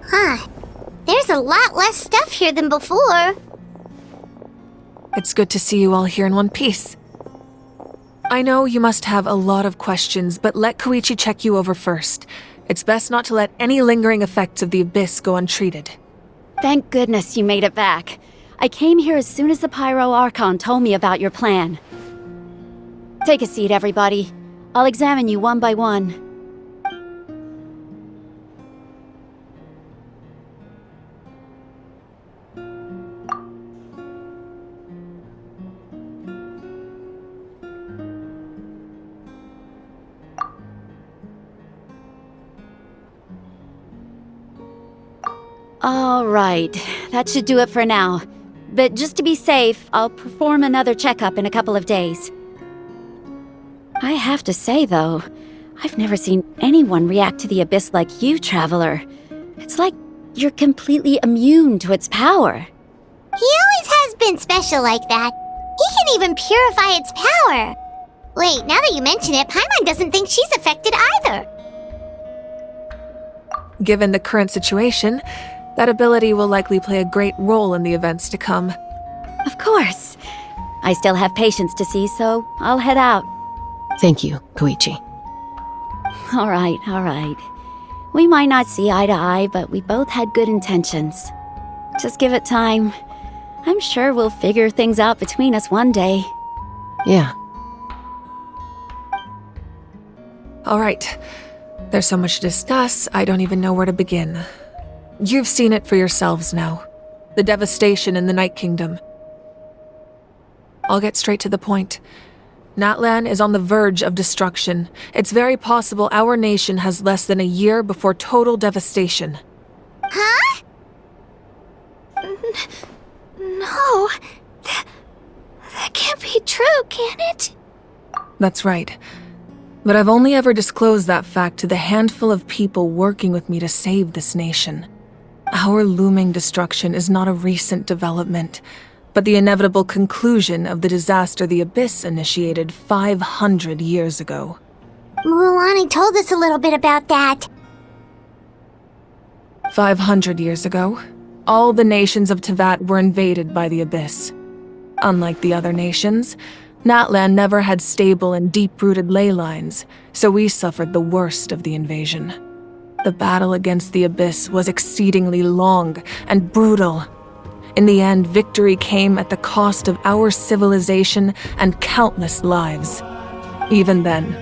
Huh. There's a lot less stuff here than before. It's good to see you all here in one piece. I know you must have a lot of questions, but let Koichi check you over first. It's best not to let any lingering effects of the Abyss go untreated. Thank goodness you made it back. I came here as soon as the Pyro Archon told me about your plan. Take a seat, everybody. I'll examine you one by one. All right, that should do it for now. But just to be safe, I'll perform another checkup in a couple of days. I have to say, though, I've never seen anyone react to the Abyss like you, Traveler. It's like you're completely immune to its power. He always has been special like that. He can even purify its power. Wait, now that you mention it, Paimon doesn't think she's affected either. Given the current situation, that ability will likely play a great role in the events to come. Of course. I still have patients to see, so I'll head out. Thank you, Koichi. All right. We might not see eye to eye, but we both had good intentions. Just give it time. I'm sure we'll figure things out between us one day. Yeah. All right. There's so much to discuss, I don't even know where to begin. You've seen it for yourselves now. The devastation in the Night Kingdom. I'll get straight to the point. Natlan is on the verge of destruction. It's very possible our nation has less than a year before total devastation. Huh? No. That can't be true, can it? That's right. But I've only ever disclosed that fact to the handful of people working with me to save this nation. Our looming destruction is not a recent development, but the inevitable conclusion of the disaster the Abyss initiated 500 years ago. Mualani told us a little bit about that. 500 years ago, all the nations of Teyvat were invaded by the Abyss. Unlike the other nations, Natlan never had stable and deep-rooted ley lines, so we suffered the worst of the invasion. The battle against the Abyss was exceedingly long and brutal. In the end, victory came at the cost of our civilization and countless lives. Even then,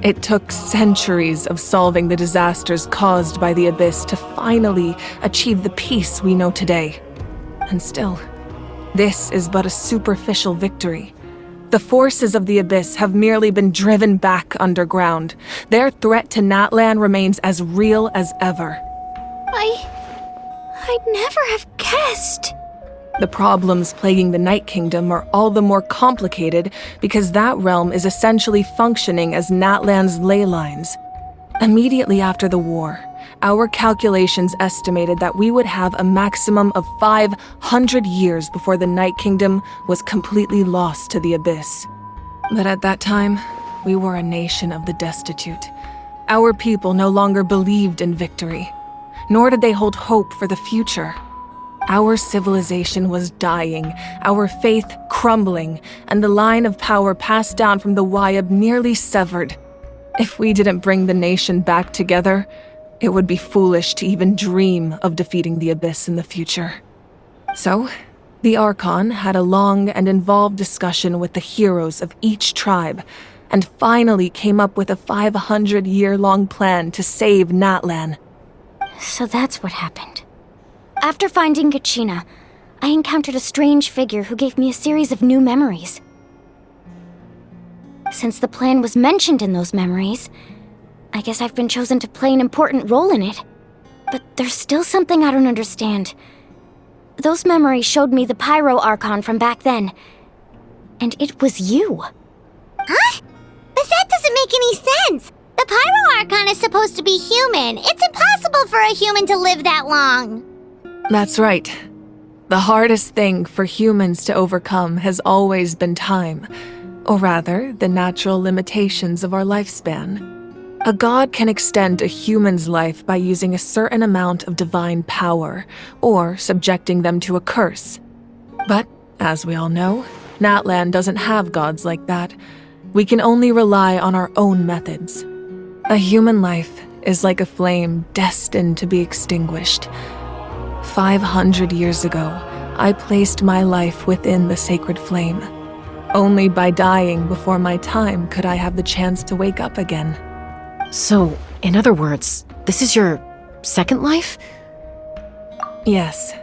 it took centuries of solving the disasters caused by the Abyss to finally achieve the peace we know today. And still, this is but a superficial victory. The forces of the Abyss have merely been driven back underground. Their threat to Natlan remains as real as ever. I'd never have guessed. The problems plaguing the Night Kingdom are all the more complicated because that realm is essentially functioning as Natlan's ley lines. Immediately after the war, our calculations estimated that we would have a maximum of 500 years before the Night Kingdom was completely lost to the Abyss. But at that time, we were a nation of the destitute. Our people no longer believed in victory, nor did they hold hope for the future. Our civilization was dying, our faith crumbling, and the line of power passed down from the Wayab nearly severed. If we didn't bring the nation back together, it would be foolish to even dream of defeating the Abyss in the future. So, the Archon had a long and involved discussion with the heroes of each tribe, and finally came up with a 500-year-long plan to save Natlan. So that's what happened. After finding Gachina, I encountered a strange figure who gave me a series of new memories. Since the plan was mentioned in those memories, I guess I've been chosen to play an important role in it. But there's still something I don't understand. Those memories showed me the Pyro Archon from back then. And it was you. Huh? But that doesn't make any sense! The Pyro Archon is supposed to be human. It's impossible for a human to live that long. That's right. The hardest thing for humans to overcome has always been time, or rather, the natural limitations of our lifespan. A god can extend a human's life by using a certain amount of divine power, or subjecting them to a curse. But, as we all know, Natlan doesn't have gods like that. We can only rely on our own methods. A human life is like a flame destined to be extinguished. 500 years ago, I placed my life within the sacred flame. Only by dying before my time could I have the chance to wake up again. So, in other words, this is your second life? Yes.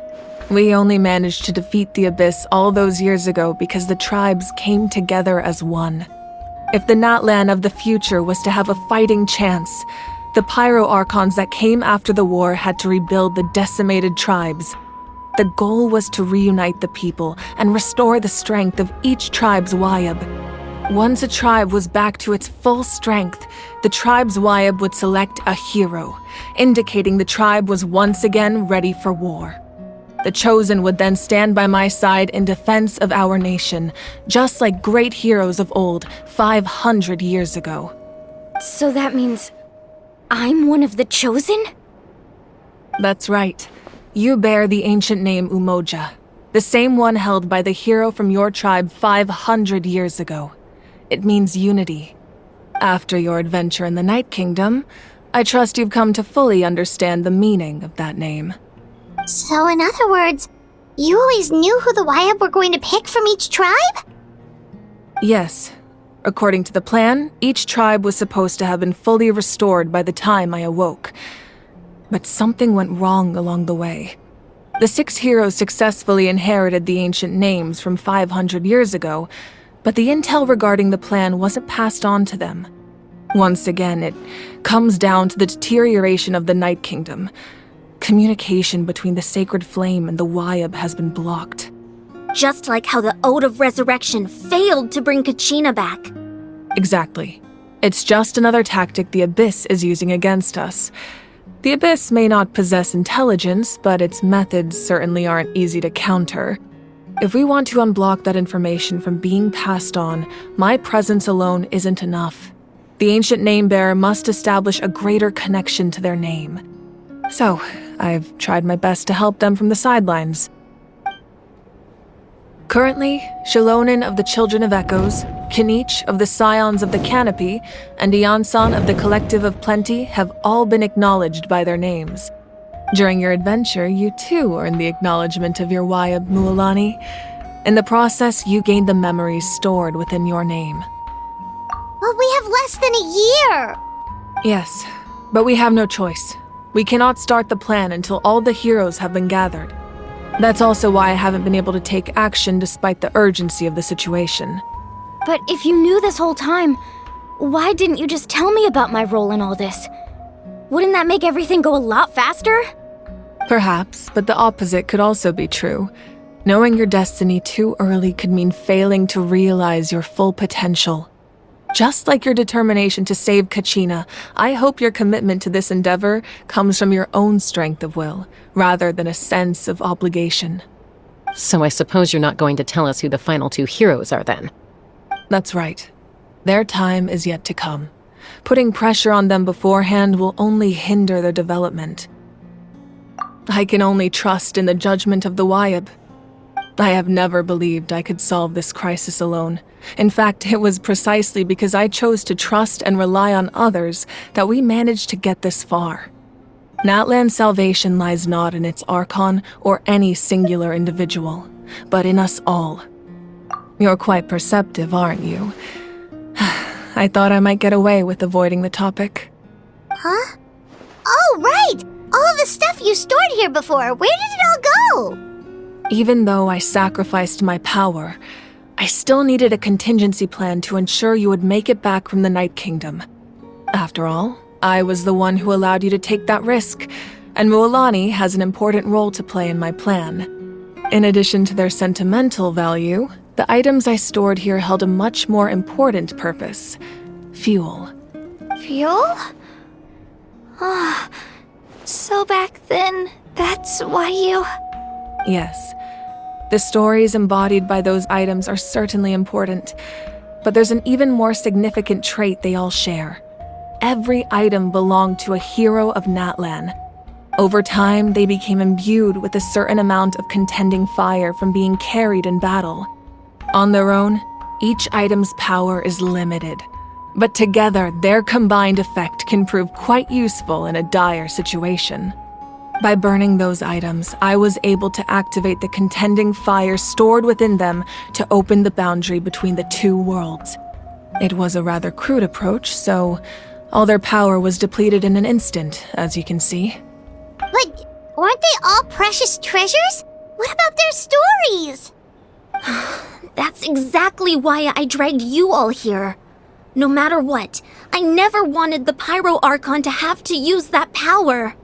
We only managed to defeat the Abyss all those years ago because the tribes came together as one. If the Natlan of the future was to have a fighting chance, the Pyro Archons that came after the war had to rebuild the decimated tribes. The goal was to reunite the people and restore the strength of each tribe's Wayab. Once a tribe was back to its full strength, the tribe's Wayab would select a hero, indicating the tribe was once again ready for war. The Chosen would then stand by my side in defense of our nation, just like great heroes of old 500 years ago. So that means I'm one of the Chosen? That's right. You bear the ancient name Umoja, the same one held by the hero from your tribe 500 years ago. It means unity. After your adventure in the Night Kingdom, I trust you've come to fully understand the meaning of that name. So in other words, you always knew who the Wayab were going to pick from each tribe? Yes. According to the plan, each tribe was supposed to have been fully restored by the time I awoke. But something went wrong along the way. The 6 heroes successfully inherited the ancient names from 500 years ago, but the intel regarding the plan wasn't passed on to them. Once again, it comes down to the deterioration of the Night Kingdom. Communication between the Sacred Flame and the Wayab has been blocked. Just like how the Ode of Resurrection failed to bring Kachina back. Exactly. It's just another tactic the Abyss is using against us. The Abyss may not possess intelligence, but its methods certainly aren't easy to counter. If we want to unblock that information from being passed on, my presence alone isn't enough. The ancient name-bearer must establish a greater connection to their name. So, I've tried my best to help them from the sidelines. Currently, Shilonin of the Children of Echoes, Kinich of the Scions of the Canopy, and Iansan of the Collective of Plenty have all been acknowledged by their names. During your adventure, you too earned the acknowledgement of your Wayab, Mualani. In the process, you gained the memories stored within your name. But we have less than a year! Yes, but we have no choice. We cannot start the plan until all the heroes have been gathered. That's also why I haven't been able to take action despite the urgency of the situation. But if you knew this whole time, why didn't you just tell me about my role in all this? Wouldn't that make everything go a lot faster? Perhaps, but the opposite could also be true. Knowing your destiny too early could mean failing to realize your full potential. Just like your determination to save Kachina, I hope your commitment to this endeavor comes from your own strength of will, rather than a sense of obligation. So I suppose you're not going to tell us who the final 2 heroes are then? That's right. Their time is yet to come. Putting pressure on them beforehand will only hinder their development. I can only trust in the judgment of the Wayab. I have never believed I could solve this crisis alone. In fact, it was precisely because I chose to trust and rely on others that we managed to get this far. Natlan's salvation lies not in its Archon or any singular individual, but in us all. You're quite perceptive, aren't you? I thought I might get away with avoiding the topic. Huh? Oh, right! All of the stuff you stored here before, where did it all go? Even though I sacrificed my power, I still needed a contingency plan to ensure you would make it back from the Night Kingdom. After all, I was the one who allowed you to take that risk, and Mualani has an important role to play in my plan. In addition to their sentimental value, the items I stored here held a much more important purpose: fuel. Fuel? Ah, so back then, that's why you... Yes. The stories embodied by those items are certainly important, but there's an even more significant trait they all share. every item belonged to a hero of Natlan. Over time, they became imbued with a certain amount of contending fire from being carried in battle. On their own, each item's power is limited, but together their combined effect can prove quite useful in a dire situation. By burning those items, I was able to activate the contending fire stored within them to open the boundary between the two worlds. It was a rather crude approach, so all their power was depleted in an instant, as you can see. But weren't they all precious treasures? What about their stories? That's exactly why I dragged you all here. No matter what, I never wanted the Pyro Archon to have to use that power.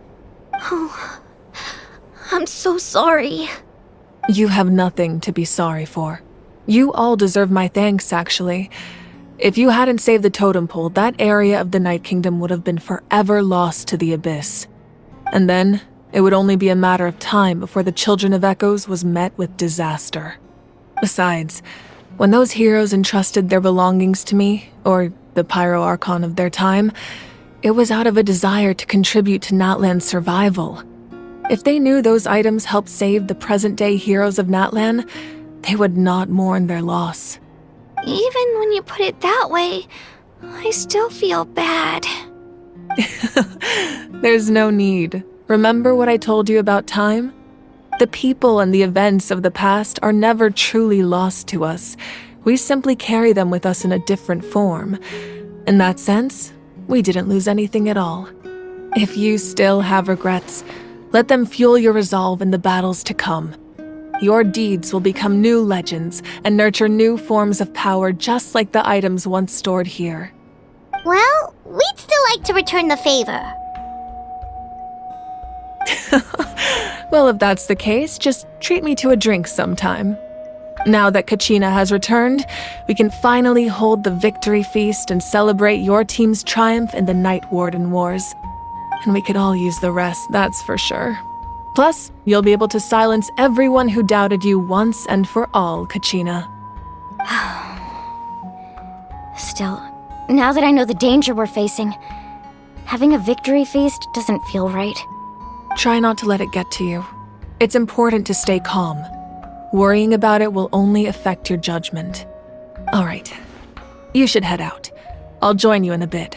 Oh, I'm so sorry. You have nothing to be sorry for. You all deserve my thanks, actually. If you hadn't saved the totem pole, that area of the Night Kingdom would have been forever lost to the abyss. And then, it would only be a matter of time before the Children of Echoes was met with disaster. Besides, when those heroes entrusted their belongings to me, or the Pyro Archon of their time, it was out of a desire to contribute to Natlan's survival. If they knew those items helped save the present-day heroes of Natlan, they would not mourn their loss. Even when you put it that way, I still feel bad. There's no need. Remember what I told you about time? The people and the events of the past are never truly lost to us. We simply carry them with us in a different form. In that sense, we didn't lose anything at all. If you still have regrets, let them fuel your resolve in the battles to come. Your deeds will become new legends and nurture new forms of power just like the items once stored here. Well, we'd still like to return the favor. Well, if that's the case, just treat me to a drink sometime. Now that Kachina has returned, we can finally hold the victory feast and celebrate your team's triumph in the Night Warden Wars. And we could all use the rest, that's for sure. Plus, you'll be able to silence everyone who doubted you once and for all, Kachina. Still, now that I know the danger we're facing, having a victory feast doesn't feel right. Try not to let it get to you. It's important to stay calm. Worrying about it will only affect your judgment. All right, you should head out. I'll join you in a bit.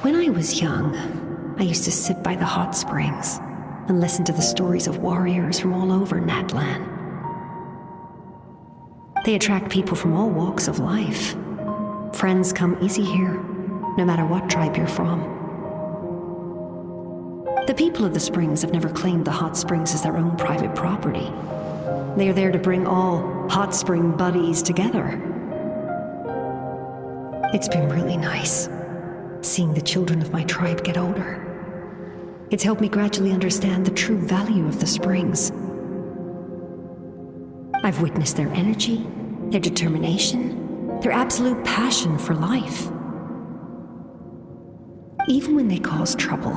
When I was young, I used to sit by the hot springs and listen to the stories of warriors from all over Natlan. They attract people from all walks of life. Friends come easy here, no matter what tribe you're from. The people of the springs have never claimed the hot springs as their own private property. They are there to bring all hot spring buddies together. It's been really nice, seeing the children of my tribe get older. It's helped me gradually understand the true value of the springs. I've witnessed their energy, their determination, their absolute passion for life. Even when they cause trouble,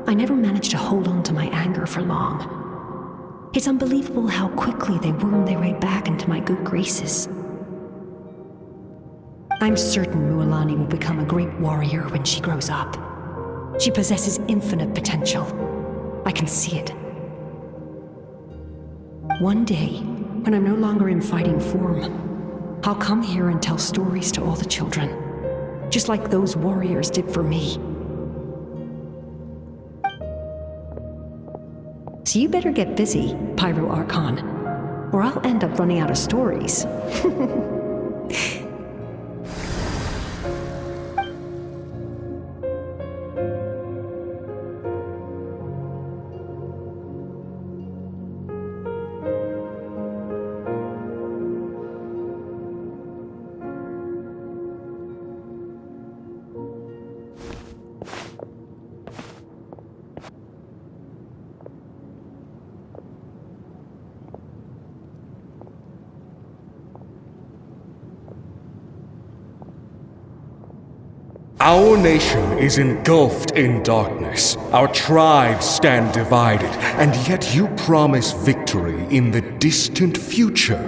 I never managed to hold on to my anger for long. It's unbelievable how quickly they worm their way back into my good graces. I'm certain Mualani will become a great warrior when she grows up. She possesses infinite potential. I can see it. One day, when I'm no longer in fighting form, I'll come here and tell stories to all the children, just like those warriors did for me. So you better get busy, Pyro Archon, or I'll end up running out of stories. Our nation is engulfed in darkness. Our tribes stand divided, and yet you promise victory in the distant future.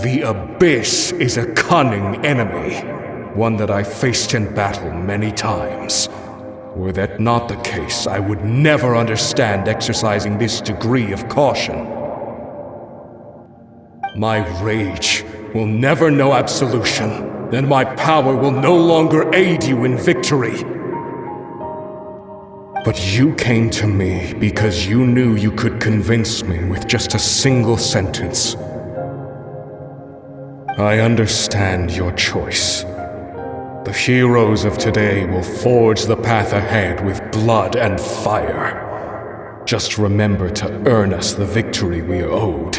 The Abyss is a cunning enemy, one that I faced in battle many times. Were that not the case, I would never understand exercising this degree of caution. My rage will never know absolution, and my power will no longer aid you in victory. But you came to me because you knew you could convince me with just a single sentence. I understand your choice. The heroes of today will forge the path ahead with blood and fire. Just remember to earn us the victory we are owed.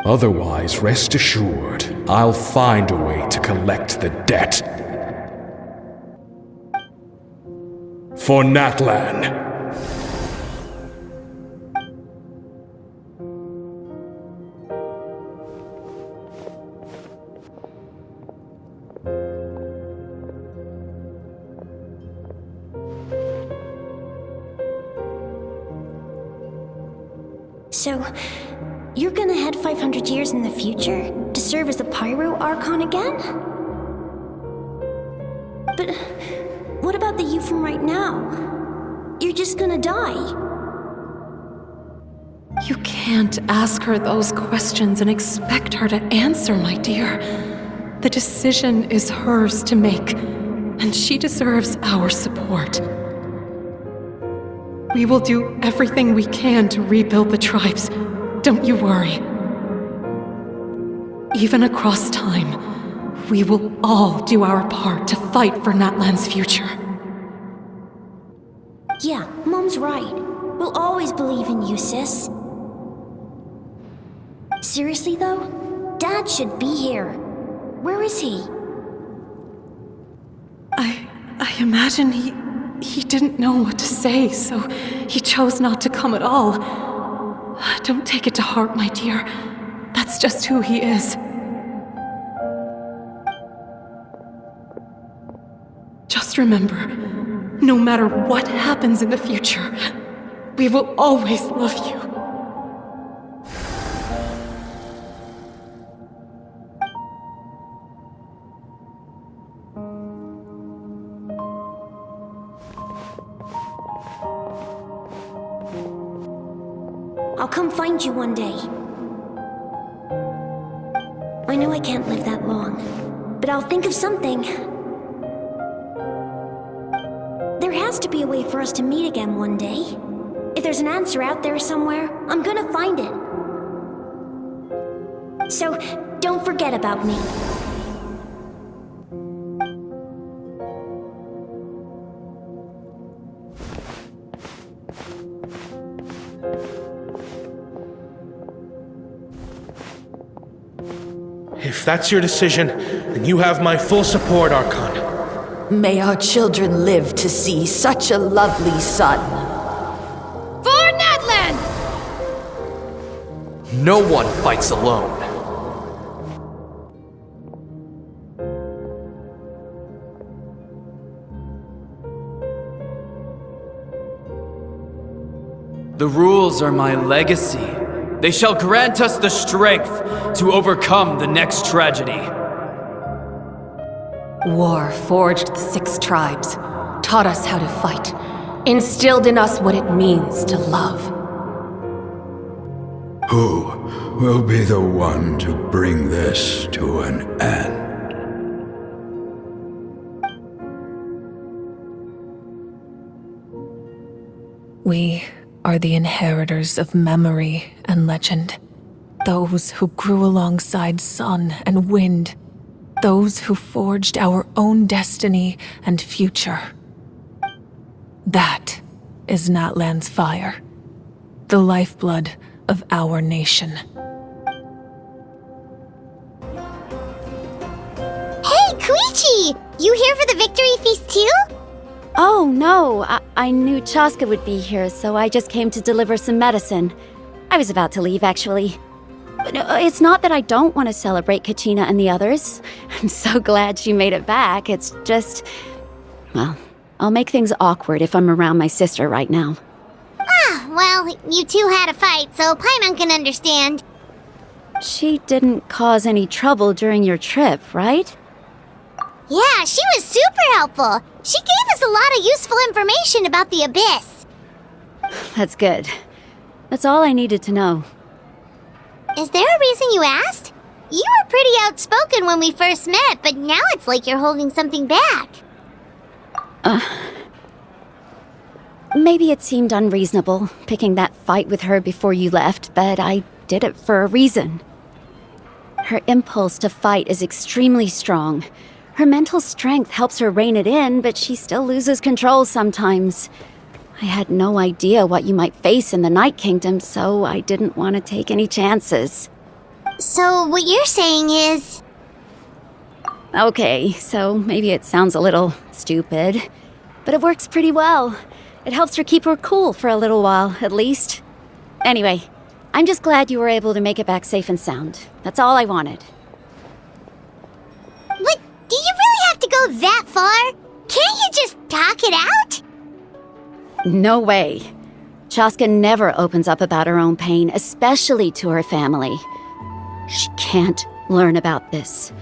Otherwise, rest assured, I'll find a way to collect the debt. For Natlan. So, you're gonna head 500 years in the future to serve as the Pyro Archon again? But what about the you from right now? You're just gonna die. You can't ask her those questions and expect her to answer, my dear. The decision is hers to make, and she deserves our support. We will do everything we can to rebuild the tribes. Don't you worry. Even across time, we will all do our part to fight for Natlan's future. Yeah, Mom's right. We'll always believe in you, sis. Seriously though, Dad should be here. Where is he? I imagine he didn't know what to say, so he chose not to come at all. Don't take it to heart, my dear. That's just who he is. Just remember, no matter what happens in the future, we will always love you. I'll come find you one day. I know I can't live that long, but I'll think of something. There has to be a way for us to meet again one day. If there's an answer out there somewhere, I'm gonna find it. So, don't forget about me. If that's your decision, then you have my full support, Archon. May our children live to see such a lovely son. For Natlan! No one fights alone. The rules are my legacy. They shall grant us the strength to overcome the next tragedy. War forged the 6 tribes, taught us how to fight, instilled in us what it means to love. Who will be the one to bring this to an end? We are the inheritors of memory and legend. Those who grew alongside sun and wind. Those who forged our own destiny and future. That is Natlan's fire. The lifeblood of our nation. Hey, Koichi! You here for the victory feast too? Oh, no. I knew Chaska would be here, so I just came to deliver some medicine. I was about to leave, actually. No, it's not that I don't want to celebrate Kachina and the others. I'm so glad she made it back. It's just... well, I'll make things awkward if I'm around my sister right now. Ah, well, you two had a fight, so Paimon can understand. She didn't cause any trouble during your trip, right? Yeah, she was super helpful. She gave us a lot of useful information about the Abyss. That's good. That's all I needed to know. Is there a reason you asked? You were pretty outspoken when we first met, but now it's like you're holding something back. Maybe it seemed unreasonable, picking that fight with her before you left, but I did it for a reason. Her impulse to fight is extremely strong. Her mental strength helps her rein it in, but she still loses control sometimes. I had no idea what you might face in the Night Kingdom, so I didn't want to take any chances. So what you're saying is... Okay, so maybe it sounds a little stupid, but it works pretty well. It helps her keep her cool for a little while, at least. Anyway, I'm just glad you were able to make it back safe and sound. That's all I wanted. What? Do you really have to go that far? Can't you just talk it out? No way. Chaska never opens up about her own pain, especially to her family. She can't learn about this,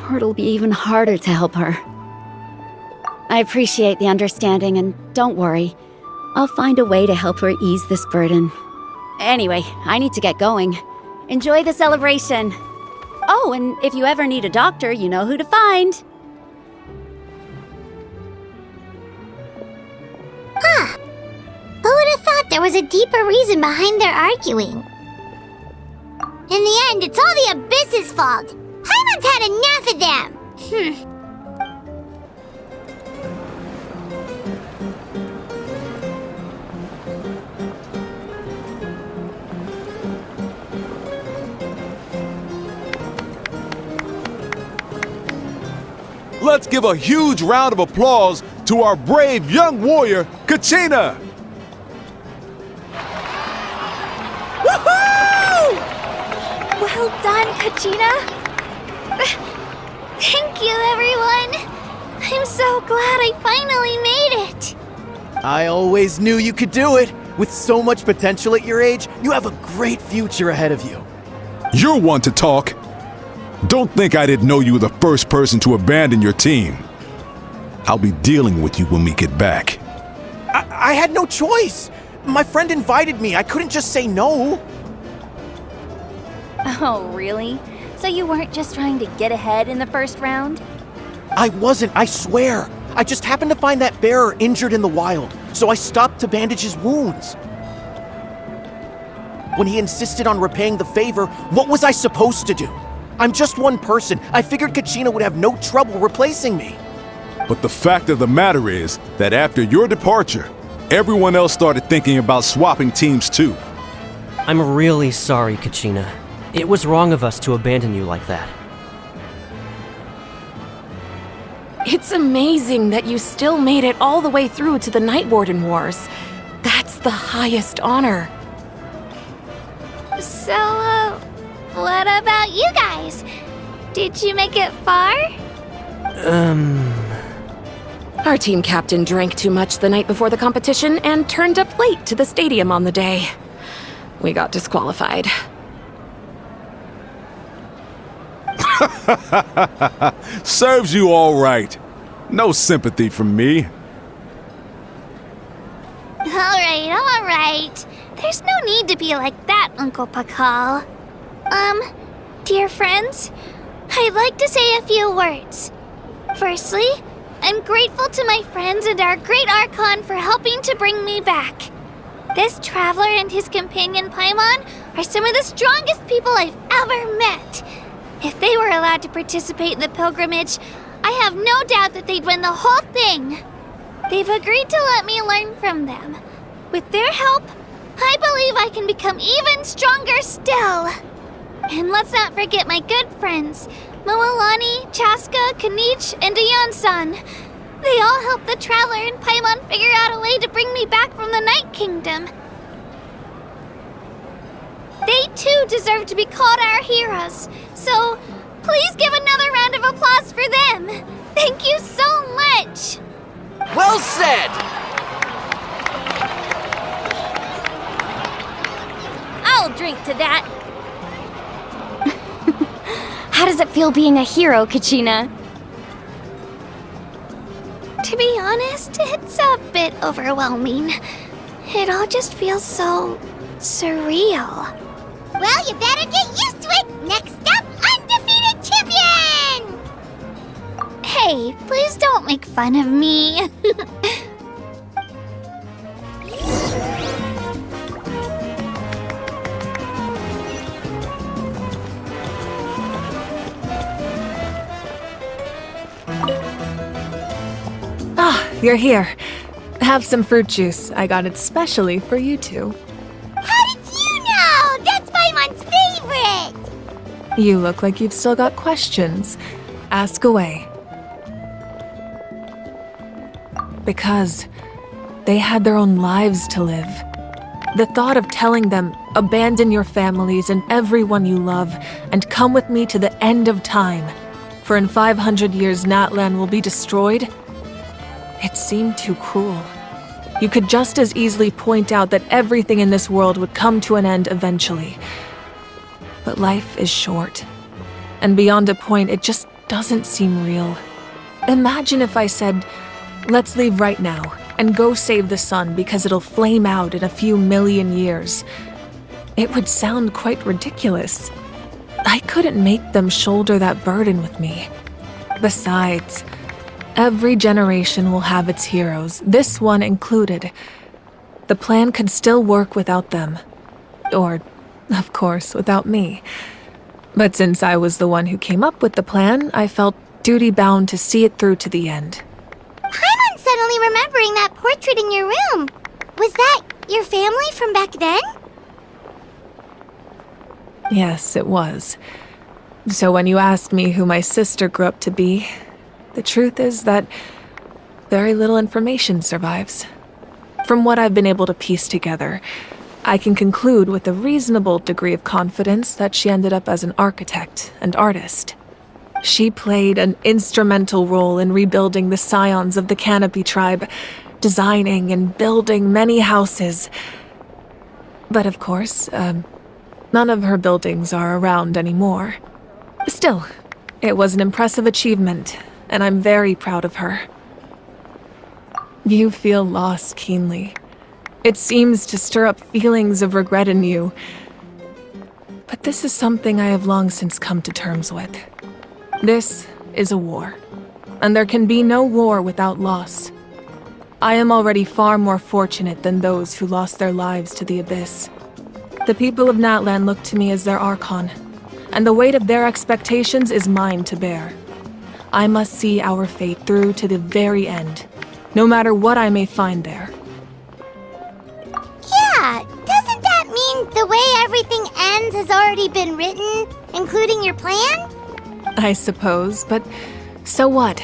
or it'll be even harder to help her. I appreciate the understanding, and don't worry. I'll find a way to help her ease this burden. Anyway, I need to get going. Enjoy the celebration. Oh, and if you ever need a doctor, you know who to find. Huh. Who would have thought there was a deeper reason behind their arguing? In the end, it's all the Abyss's fault. Paimon's had enough of them. Let's give a huge round of applause to our brave young warrior, Kachina! Woohoo! Well done, Kachina! Thank you, everyone! I'm so glad I finally made it! I always knew you could do it! With so much potential at your age, you have a great future ahead of you. You're one to talk. Don't think I didn't know you were the first person to abandon your team. I'll be dealing with you when we get back. I had no choice. My friend invited me. I couldn't just say no. Oh, really? So you weren't just trying to get ahead in the first round? I wasn't, I swear. I just happened to find that bearer injured in the wild, so I stopped to bandage his wounds. When he insisted on repaying the favor, what was I supposed to do? I'm just one person. I figured Kachina would have no trouble replacing me. But the fact of the matter is that after your departure, everyone else started thinking about swapping teams too. I'm really sorry, Kachina. It was wrong of us to abandon you like that. It's amazing that you still made it all the way through to the Night Warden Wars. That's the highest honor. So, what about you guys? Did you make it far? Our team captain drank too much the night before the competition and turned up late to the stadium on the day. We got disqualified. Serves you all right. No sympathy from me. All right. There's no need to be like that, Uncle Pakal. Dear friends, I'd like to say a few words. Firstly, I'm grateful to my friends and our great Archon for helping to bring me back. This traveler and his companion Paimon are some of the strongest people I've ever met. If they were allowed to participate in the pilgrimage, I have no doubt that they'd win the whole thing. They've agreed to let me learn from them. With their help, I believe I can become even stronger still. And let's not forget my good friends, Moalani, Chaska, Kanich, and Ayan-san. They all helped the Traveler and Paimon figure out a way to bring me back from the Night Kingdom. They too deserve to be called our heroes. So, please give another round of applause for them. Thank you so much. Well said! I'll drink to that. How does it feel being a hero, Kachina? To be honest, it's a bit overwhelming. It all just feels so surreal. Well, you better get used to it. Next up, undefeated champion! Hey, please don't make fun of me. You're here. Have some fruit juice. I got it specially for you two. How did you know? That's Paimon's favorite! You look like you've still got questions. Ask away. Because they had their own lives to live. The thought of telling them, abandon your families and everyone you love, and come with me to the end of time, for in 500 years Natlan will be destroyed, it seemed too cruel. You could just as easily point out that everything in this world would come to an end eventually. But life is short, and beyond a point, it just doesn't seem real. Imagine if I said, let's leave right now, and go save the sun because it'll flame out in a few million years. It would sound quite ridiculous. I couldn't make them shoulder that burden with me. Besides, every generation will have its heroes, this one included. The plan could still work without them. Or, of course, without me. But since I was the one who came up with the plan, I felt duty-bound to see it through to the end. Paimon's suddenly remembering that portrait in your room. Was that your family from back then? Yes, it was. So when you asked me who my sister grew up to be, the truth is that very little information survives. From what I've been able to piece together, I can conclude with a reasonable degree of confidence that she ended up as an architect and artist. She played an instrumental role in rebuilding the scions of the Canopy tribe, designing and building many houses. But of course, none of her buildings are around anymore. Still, it was an impressive achievement, and I'm very proud of her. You feel loss keenly. It seems to stir up feelings of regret in you. But this is something I have long since come to terms with. This is a war, and there can be no war without loss. I am already far more fortunate than those who lost their lives to the Abyss. The people of Natlan look to me as their Archon, and the weight of their expectations is mine to bear. I must see our fate through to the very end, no matter what I may find there. Yeah, doesn't that mean the way everything ends has already been written, including your plan? I suppose, but so what?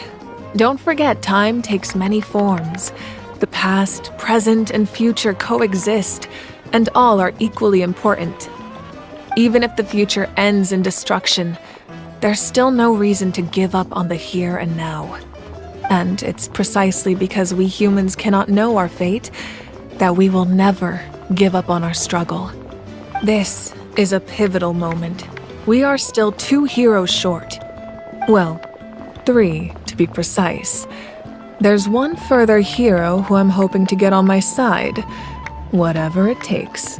Don't forget, time takes many forms. The past, present, and future coexist, and all are equally important. Even if the future ends in destruction, there's still no reason to give up on the here and now. And it's precisely because we humans cannot know our fate that we will never give up on our struggle. This is a pivotal moment. We are still 2 heroes short. Well, 3 to be precise. There's one further hero who I'm hoping to get on my side, whatever it takes.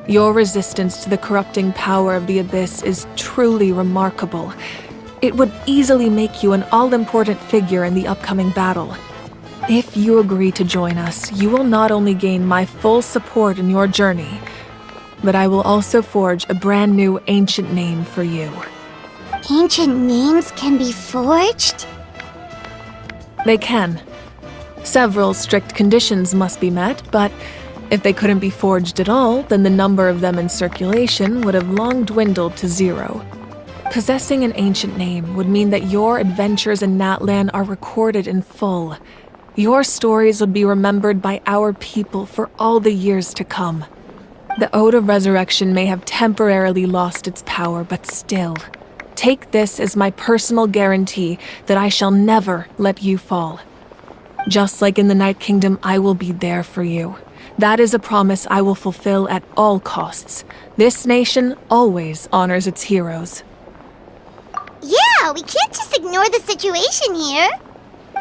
Your resistance to the corrupting power of the Abyss is truly remarkable. It would easily make you an all-important figure in the upcoming battle. If you agree to join us, you will not only gain my full support in your journey, but I will also forge a brand new ancient name for you. Ancient names can be forged? They can. Several strict conditions must be met, but if they couldn't be forged at all, then the number of them in circulation would have long dwindled to 0. Possessing an ancient name would mean that your adventures in Natlan are recorded in full. Your stories would be remembered by our people for all the years to come. The Ode of Resurrection may have temporarily lost its power, but still, take this as my personal guarantee that I shall never let you fall. Just like in the Night Kingdom, I will be there for you. That is a promise I will fulfill at all costs. This nation always honors its heroes. Yeah, we can't just ignore the situation here.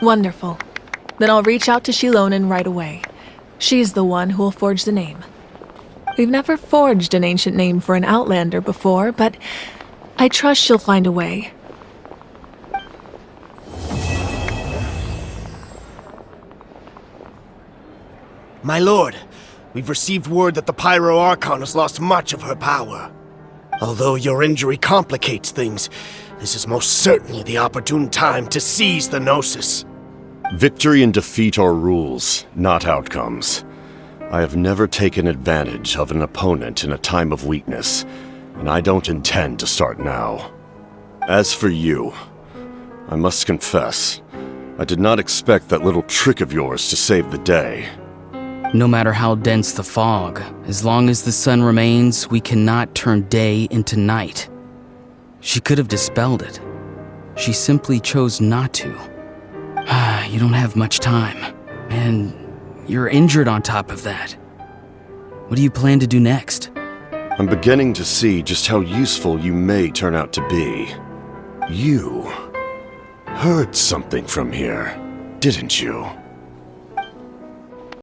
Wonderful. Then I'll reach out to Shilonen right away. She's the one who will forge the name. We've never forged an ancient name for an Outlander before, but I trust she'll find a way. My lord, we've received word that the Pyro Archon has lost much of her power. Although your injury complicates things, this is most certainly the opportune time to seize the Gnosis. Victory and defeat are rules, not outcomes. I have never taken advantage of an opponent in a time of weakness, and I don't intend to start now. As for you, I must confess, I did not expect that little trick of yours to save the day. No matter how dense the fog, as long as the sun remains, we cannot turn day into night. She could have dispelled it. She simply chose not to. You don't have much time, and you're injured on top of that. What do you plan to do next? I'm beginning to see just how useful you may turn out to be. You heard something from here, didn't you?